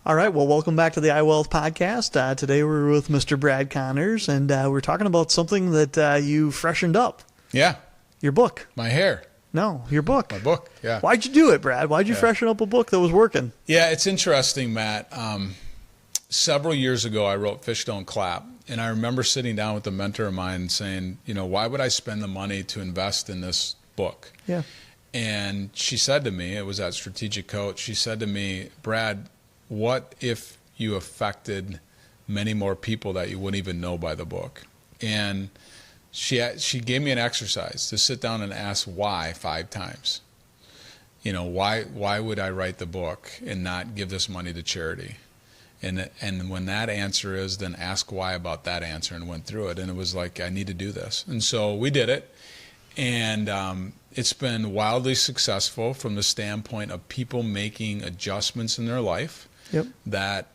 All right, well, welcome back to the iWealth podcast. Today we're with Mr. Brad Connors, and we're talking about something that you freshened up. Yeah. Your book. My hair. No, your book. My book, yeah. Why'd you do it, Brad? Why'd you freshen up a book that was working? Yeah, it's interesting, Matt. Several years ago, I wrote Fish Don't Clap, and I remember sitting down with a mentor of mine saying, why would I spend the money to invest in this book? Yeah. And she said to me, it was at Strategic Coach, she said to me, Brad, what if you affected many more people that you wouldn't even know by the book? And she gave me an exercise to sit down and ask why 5 times. Why would I write the book and not give this money to charity? And when that answer is, then ask why about that answer, and went through it. And it was like, I need to do this. And so we did it. And it's been wildly successful from the standpoint of people making adjustments in their life. Yep. That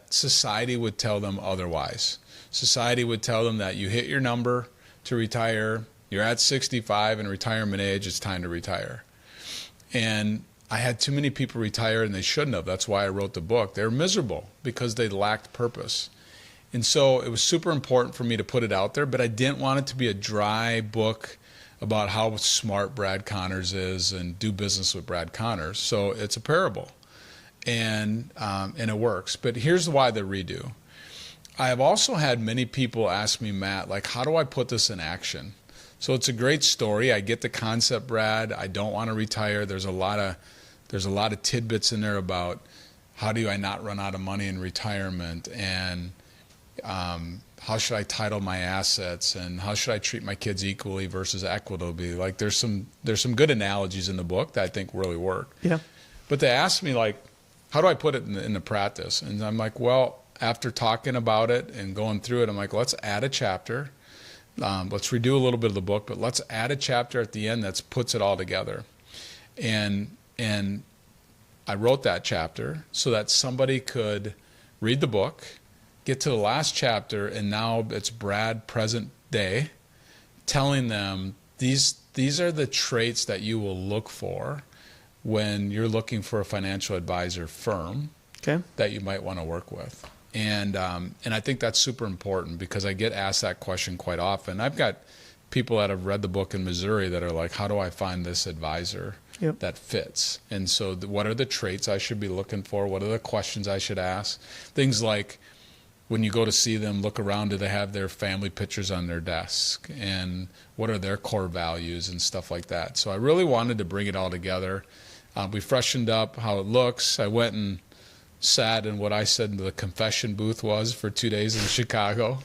society would tell them otherwise. Society would tell them that you hit your number to retire, you're at 65 and retirement age, it's time to retire. And I had too many people retire, and they shouldn't have. That's why I wrote the book. They were miserable because they lacked purpose. And so it was super important for me to put it out there, but I didn't want it to be a dry book about how smart Brad Connors is and do business with Brad Connors. So it's a parable. And it works. But here's why the redo. I have also had many people ask me, Matt, like, how do I put this in action? So it's a great story. I get the concept, Brad. I don't want to retire. There's a lot of tidbits in there about how do I not run out of money in retirement, and how should I title my assets, and how should I treat my kids equally versus equitably? Like, there's some good analogies in the book that I think really work. Yeah. But they asked me, like, how do I put it into practice? And I'm like, well, after talking about it and going through it, I'm like, let's add a chapter. Let's redo a little bit of the book, but let's add a chapter at the end that puts it all together. And I wrote that chapter so that somebody could read the book, get to the last chapter, and now it's Brad present day telling them these are the traits that you will look for when you're looking for a financial advisor firm that you might want to work with. And I think that's super important because I get asked that question quite often. I've got people that have read the book in Missouri that are like, how do I find this advisor that fits? And so what are the traits I should be looking for? What are the questions I should ask? Things like, when you go to see them, look around, do they have their family pictures on their desk? And what are their core values and stuff like that? So I really wanted to bring it all together. We freshened up how it looks. I went and sat in what I said the confession booth was for 2 days in Chicago.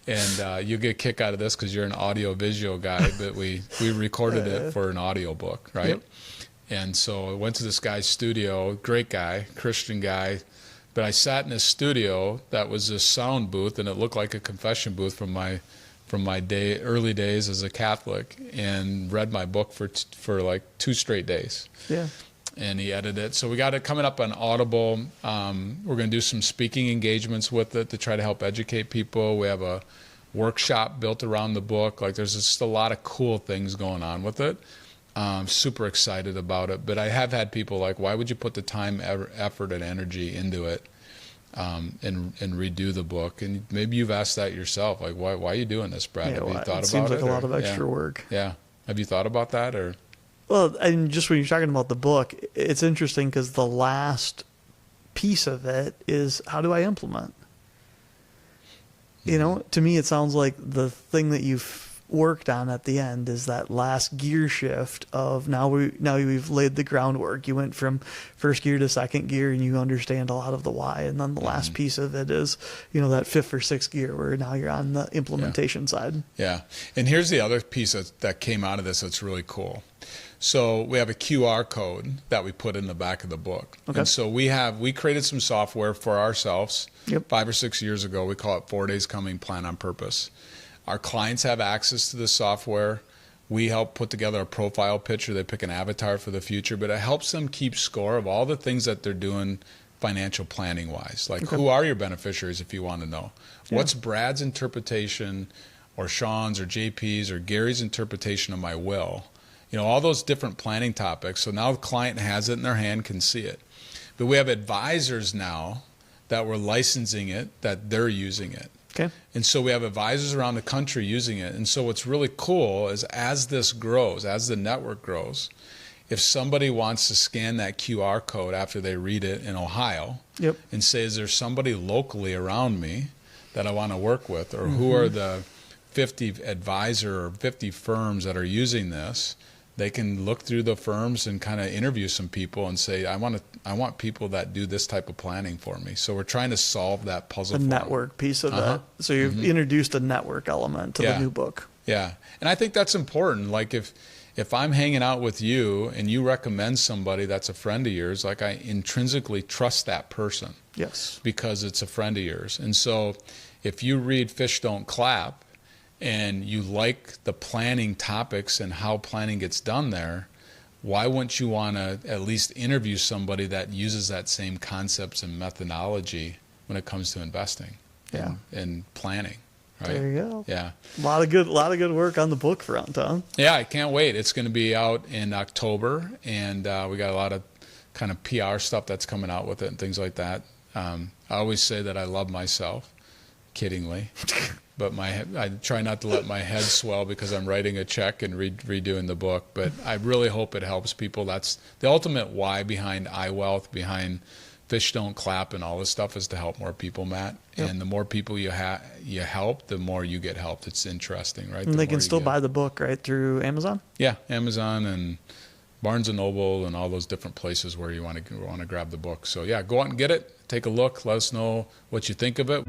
And you get a kick out of this because you're an audio-visual guy, but we recorded it for an audiobook, right? Yep. And so I went to this guy's studio, great guy, Christian guy. But I sat in his studio that was a sound booth, and it looked like a confession booth from my early days as a Catholic, and read my book for like 2 straight days. Yeah. And he edited it. So we got it coming up on Audible. We're going to do some speaking engagements with it to try to help educate people. We have a workshop built around the book. Like, there's just a lot of cool things going on with it. Super excited about it. But I have had people like, why would you put the time, effort, and energy into it and redo the book? And maybe you've asked that yourself. Like, why are you doing this, Brad? Yeah, have you thought about it? It seems like a lot of extra work. Yeah. Have you thought about that? Or? Well, and just when you're talking about the book, it's interesting because the last piece of it is, how do I implement? To me, it sounds like the thing that you've worked on at the end is that last gear shift of now we've laid the groundwork. You went from first gear to second gear, and you understand a lot of the why. And then the last piece of it is, that 5th or 6th gear where now you're on the implementation side. Yeah. And here's the other piece that came out of this that's really cool. So we have a QR code that we put in the back of the book. Okay. And so we created some software for ourselves 5 or 6 years ago. We call it 4 Days Coming, Plan on Purpose. Our clients have access to this software. We help put together a profile picture. They pick an avatar for the future, but it helps them keep score of all the things that they're doing financial planning wise. Like, who are your beneficiaries if you want to know? What's Brad's interpretation, or Sean's, or JP's, or Gary's interpretation of my will? All those different planning topics. So now the client has it in their hand, can see it. But we have advisors now that we're licensing it, that they're using it. Okay. And so we have advisors around the country using it. And so what's really cool is as this grows, as the network grows, if somebody wants to scan that QR code after they read it in Ohio, Yep. and say, is there somebody locally around me that I want to work with, or who are the 50 advisor or 50 firms that are using this, they can look through the firms and kind of interview some people and say, I want people that do this type of planning for me. So we're trying to solve that puzzle. The for them. network piece of that. So you've introduced a network element to the new book. Yeah. And I think that's important. Like if I'm hanging out with you and you recommend somebody that's a friend of yours, like I intrinsically trust that person. Yes. Because it's a friend of yours. And so if you read Fish Don't Clap and you like the planning topics and how planning gets done there, why wouldn't you want to at least interview somebody that uses that same concepts and methodology when it comes to investing and planning? Right? There you go. Yeah. A lot of good work on the book front, huh? Yeah, I can't wait. It's going to be out in October, and we got a lot of kind of PR stuff that's coming out with it and things like that. I always say that I love myself, kiddingly, but I try not to let my head swell because I'm writing a check and redoing the book. But I really hope it helps people. That's the ultimate why behind iWealth, behind Fish Don't Clap and all this stuff, is to help more people, Matt. Yep. And the more people you help, the more you get helped. It's interesting, right? And they can still buy the book, right, through Amazon? Yeah, Amazon and Barnes & Noble and all those different places where you want to grab the book. So yeah, go out and get it. Take a look. Let us know what you think of it.